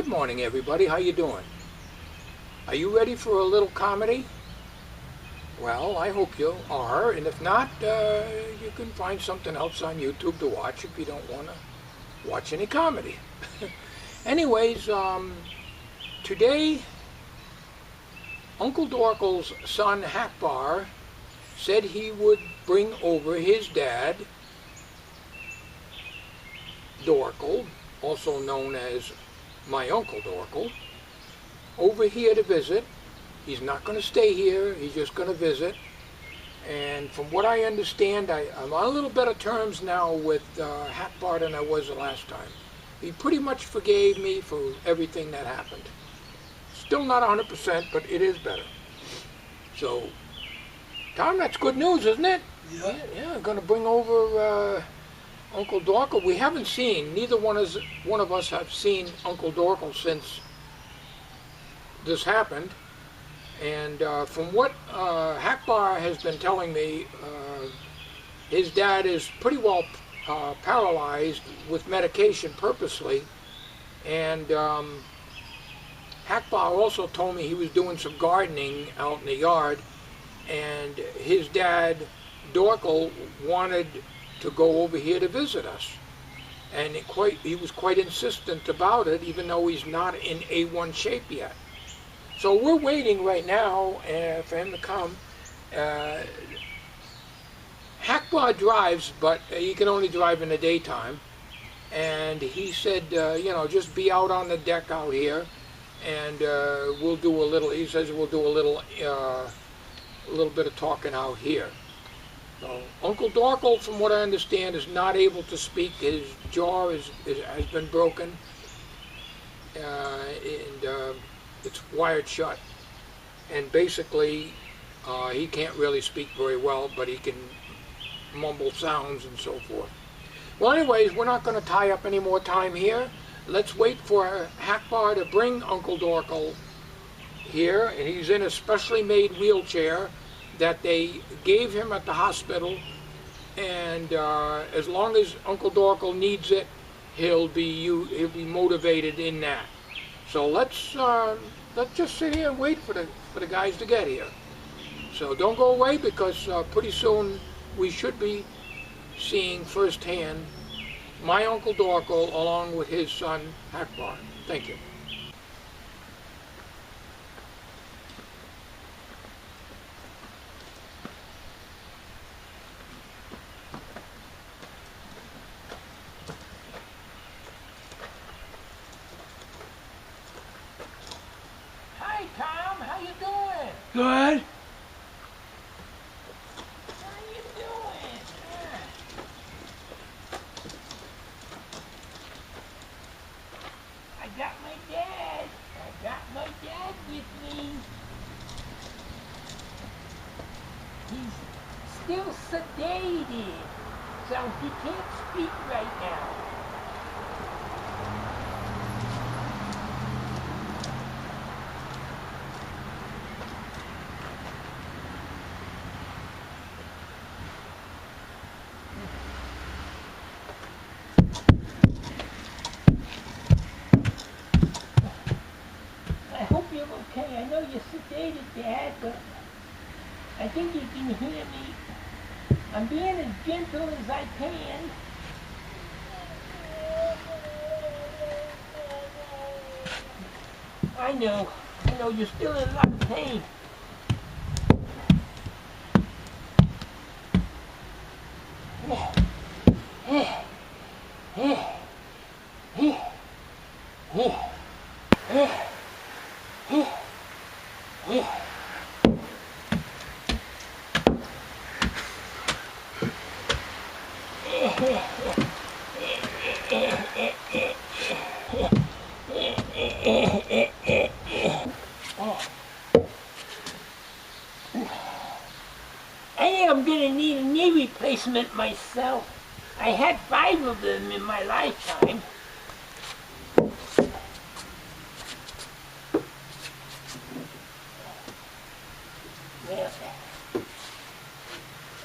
morning, everybody. How you doing? Are you ready for a little comedy? Well, I hope you are, and if not, you can find something else on YouTube to watch if you don't want to watch any comedy. Anyways, today, Uncle Dorkel's son, Hackbar, said he would bring over his dad, Dorkel, also known as my Uncle Dorkel, over here to visit. He's not going to stay here, he's just going to visit. And from what I understand, I'm on a little better terms now with Hackbar than I was the last time. He pretty much forgave me for everything that happened. Still not 100%, but it is better. So, Tom, that's good news, isn't it? Yeah, I'm going to bring over Uncle Dorkel. We haven't seen, neither one of us have seen Uncle Dorkel since this happened. And from what Hackbar has been telling me, his dad is pretty well paralyzed with medication purposely. And Hackbar also told me he was doing some gardening out in the yard, and his dad, Dorkel, wanted to go over here to visit us. And he was quite insistent about it, even though he's not in A1 shape yet. So we're waiting right now for him to come. Hackbar drives, but he can only drive in the daytime. And he said, just be out on the deck out here, and we'll do a little. He says we'll do a little bit of talking out here. So Uncle Dorkel, from what I understand, is not able to speak. His jaw has been broken, and it's wired shut. And basically, he can't really speak very well, but he can mumble sounds and so forth. Well, anyways, we're not going to tie up any more time here. Let's wait for Hackbar to bring Uncle Dorkel here, and he's in a specially made wheelchair that they gave him at the hospital, and as long as Uncle Dorkel needs it, he'll be motivated in that. So let's just sit here and wait for the guys to get here. So don't go away, because pretty soon we should be seeing firsthand my Uncle Dorkel along with his son Hackbar. Thank you. Hi, Tom. How you doing? Good. How you doing? I got my dad. I got my dad with me. He's still sedated, so he can't speak right now. I hope you're okay. I know you're sedated, Dad, but I think you can hear me. I'm being as gentle as I can. I know you're still in a lot of pain. I think I'm gonna need a knee replacement myself. I had 5 of them in my lifetime. Well,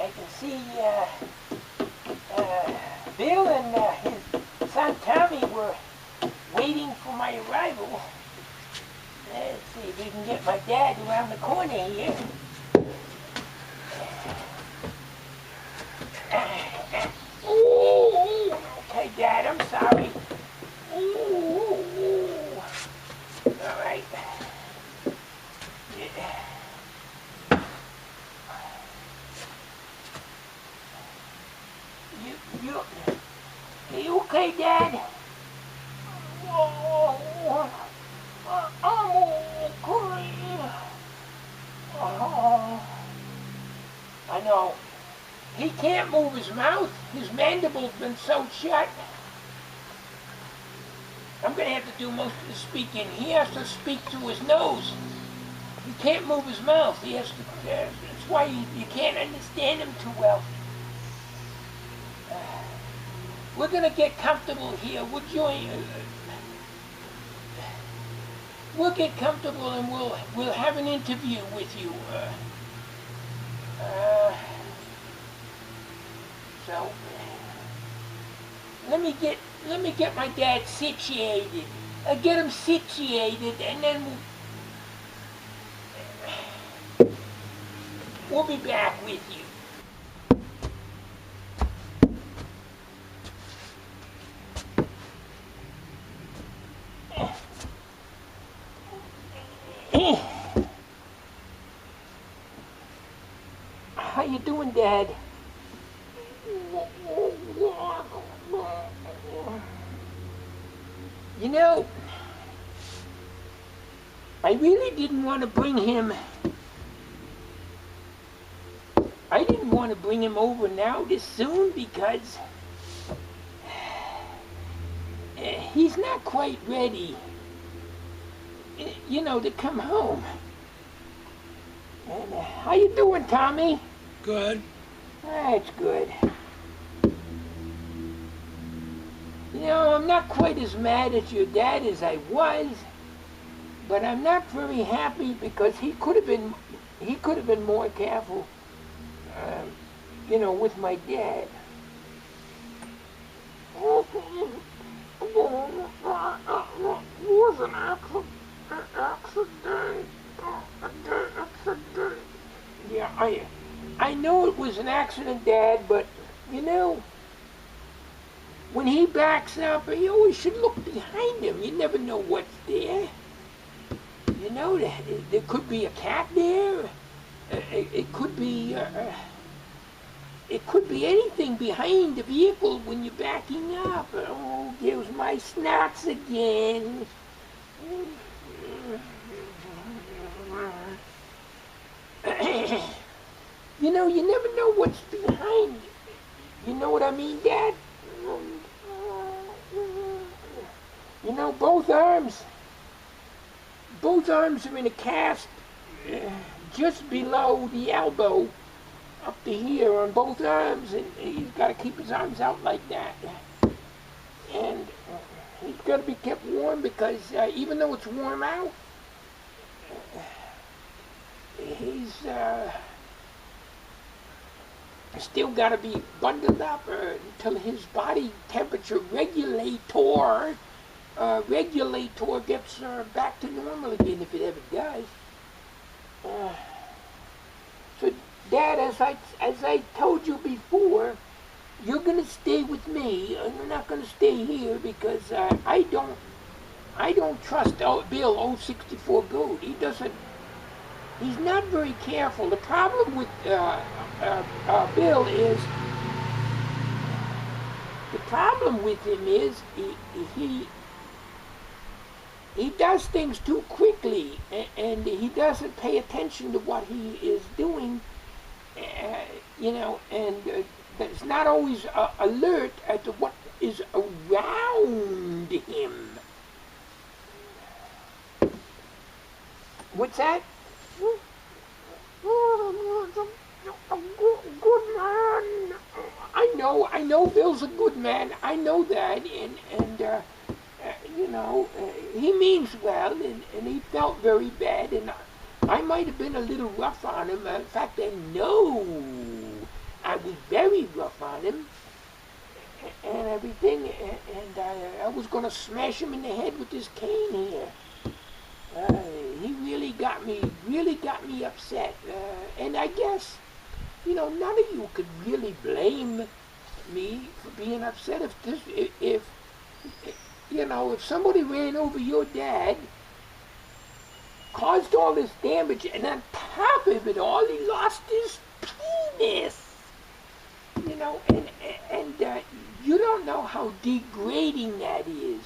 I can see Bill and his son Tommy were waiting for my arrival. see if we can get my dad around the corner here. Ooh, okay, Dad, I'm sorry. Ooh. All right. Yeah. Are you okay, Dad? Oh, I'm okay. Oh, I know. He can't move his mouth. His mandible's been sewed shut. I'm going to have to do most of the speaking. He has to speak through his nose. He can't move his mouth. He has to. That's why you can't understand him too well. We're going to get comfortable here. We'll join. We'll get comfortable and we'll have an interview with you. So let me get my dad situated. Get him situated, and then we'll be back with you. How you doing, Dad? You know, I really didn't want to bring him. I didn't want to bring him over now this soon because he's not quite ready, you know, to come home. And how you doing, Tommy? Good. That's good. You know, I'm not quite as mad at your dad as I was, but I'm not very happy because he could have been more careful, you know, with my dad. It was an accident. Yeah, I know it was an accident, Dad, but, you know, when he backs up, you always should look behind him. You never know what's there. You know, there could be a cat there. It could be anything behind the vehicle when you're backing up. Oh, there's my snacks again. You know, you never know what's behind. You know what I mean, Dad? You know, both arms are in a cast just below the elbow, up to here on both arms, and he's got to keep his arms out like that. And he's got to be kept warm because even though it's warm out, he's still got to be bundled up until his body temperature regulator gets back to normal again, if it ever does. So, Dad, as I told you before, you're gonna stay with me, and you're not gonna stay here because I don't trust Bill 064 Goat. He's not very careful. The problem with Bill is, he does things too quickly, and he doesn't pay attention to what he is doing, you know, and it's not always alert as to what is around him. What's that? Good man. I know Bill's a good man. I know that, and you know, he means well, and he felt very bad, and I might have been a little rough on him. In fact, I know I was very rough on him and everything, and I was going to smash him in the head with this cane here. he really got me upset. And I guess, none of you could really blame me for being upset if somebody ran over your dad, caused all this damage, and on top of it all, he lost his penis. And you don't know how degrading that is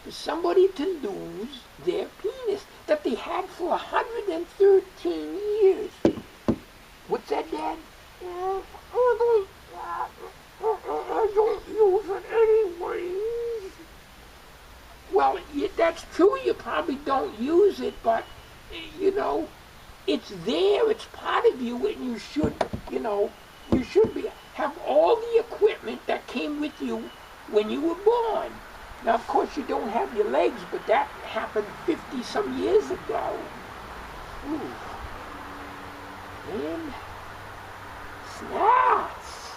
for somebody to lose their penis that they had for 113 years. What's that, Dad? I don't use it anyways. Well, that's true. You probably don't use it, but it's there. It's part of you, and you should have all the equipment that came with you when you were born. Now, of course, you don't have your legs, but that happened 50-some years ago. Ooh. And snaps.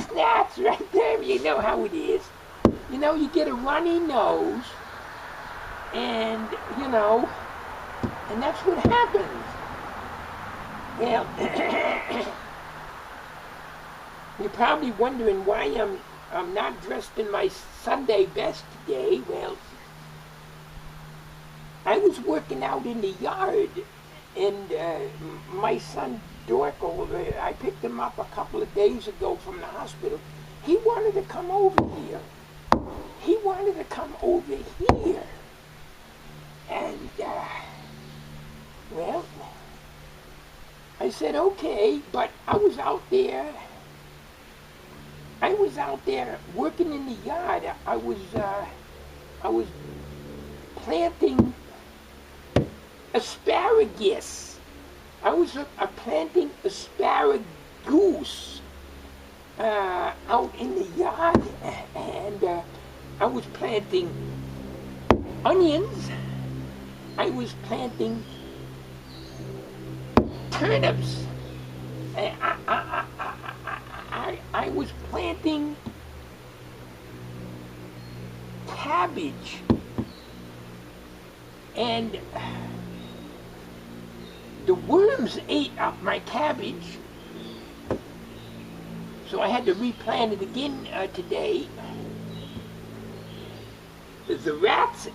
Snaps right there. You know how it is. You get a runny nose, and that's what happens. Well, you're probably wondering why I'm not dressed in my Sunday best today. Well, I was working out in the yard, and my son Dorkel, I picked him up a couple of days ago from the hospital. He wanted to come over here. And, well, I said, okay, but I was out there working in the yard. I was planting asparagus. I was planting asparagus out in the yard, and I was planting onions. I was planting turnips. I was planting cabbage, and the worms ate up my cabbage, so I had to replant it again today. The rats,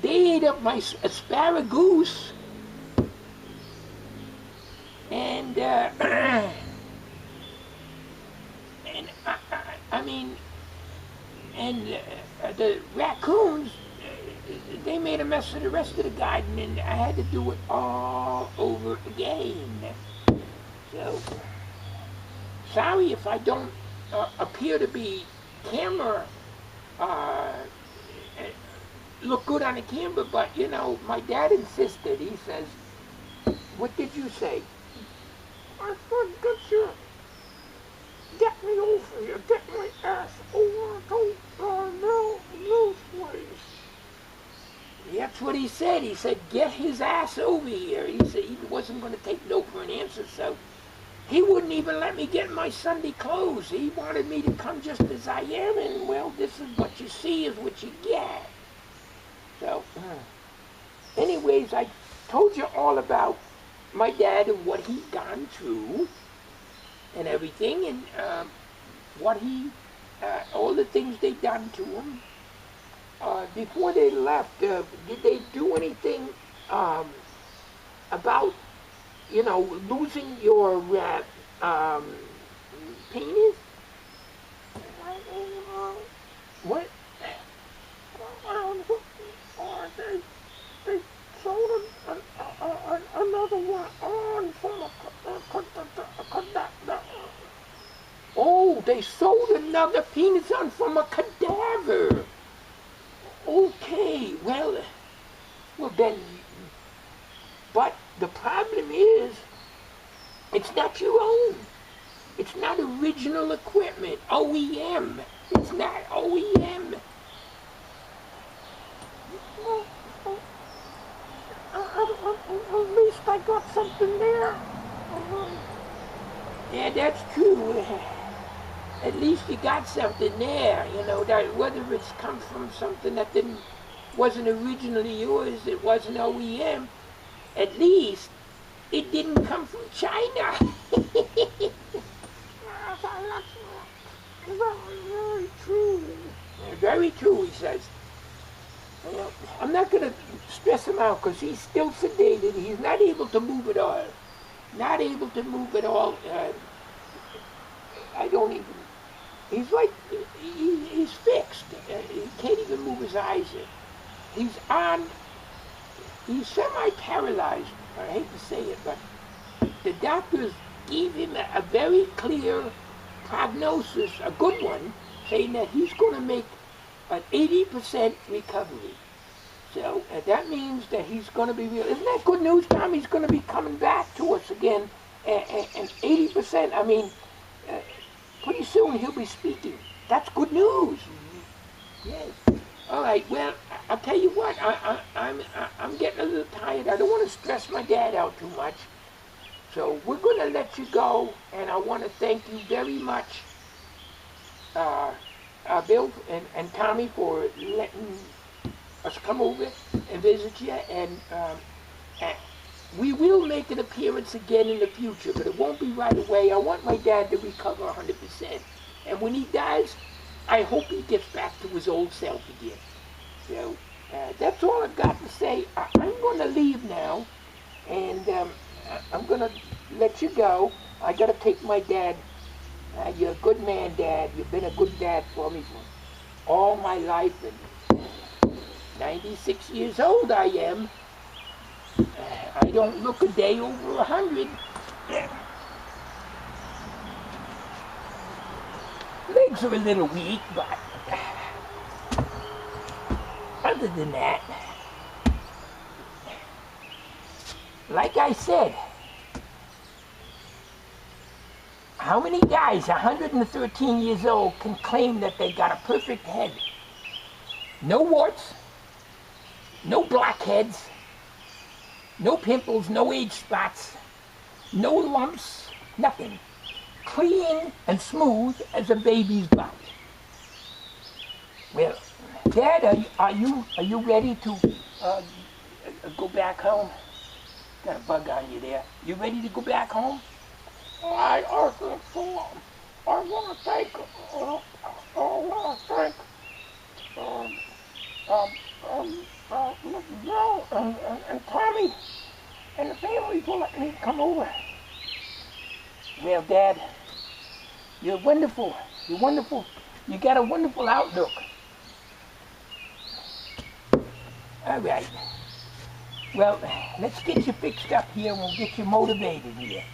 they ate up my asparagus, and the raccoons, they made a mess of the rest of the garden, and I had to do it all over again. So, sorry if I don't appear to be camera, look good on the camera, but my dad insisted. He says, what did you say? I said, get me over here, get my ass over to Mill's place. That's what he said. He said, get his ass over here. He said he wasn't going to take no for an answer, so he wouldn't even let me get my Sunday clothes. He wanted me to come just as I am, and, well, this is what you see is what you get. So, anyways, I told you all about my dad and what he'd gone through and everything, and all the things they'd done to him. Before they left, did they do anything about, losing your penis? What? They sold another one on from a Oh, they sold another penis on from a cadaver. Okay, well then, but the problem is, it's not your own. It's not original equipment, OEM. It's not OEM. At least I got something there. Yeah, that's true. at least you got something there, you know, that whether it's come from something that wasn't originally yours, it wasn't OEM, at least it didn't come from China. Very true. Very true, he says. You know, I'm not going to stress him out because he's still sedated. He's not able to move at all. Not able to move at all. I don't even. He's like, he's fixed. He can't even move his eyes. He's semi-paralyzed. I hate to say it, but the doctors gave him a very clear prognosis, a good one, saying that he's going to make an 80% recovery. So that means that he's going to be real. Isn't that good news, Tom? He's going to be coming back to us again, and 80%. I mean, pretty soon he'll be speaking. That's good news. Yes. All right. Well, I'll tell you what. I'm getting a little tired. I don't want to stress my dad out too much. So we're going to let you go, and I want to thank you very much, Bill and Tommy, for letting us come over and visit you. And we will make an appearance again in the future, but it won't be right away. I want my dad to recover 100%. And when he does, I hope he gets back to his old self again. So that's all I've got to say. I'm going to leave now, and I'm going to let you go. I got to take my dad. You're a good man, Dad. You've been a good dad for me for all my life. And 96 years old I am. I don't look a day over 100. Legs are a little weak, but other than that, like I said, how many guys 113 years old can claim that they got a perfect head? No warts, no blackheads, no pimples, no age spots, no lumps, nothing. Clean and smooth as a baby's butt. Well, Dad, are you ready to go back home? Got a bug on you there. You ready to go back home? I think so. I want to thank Mr. Bill and Tommy and the family for letting me come over. Well, Dad, you're wonderful. You're wonderful. You got a wonderful outlook. All right. Well, let's get you fixed up here and we'll get you motivated here.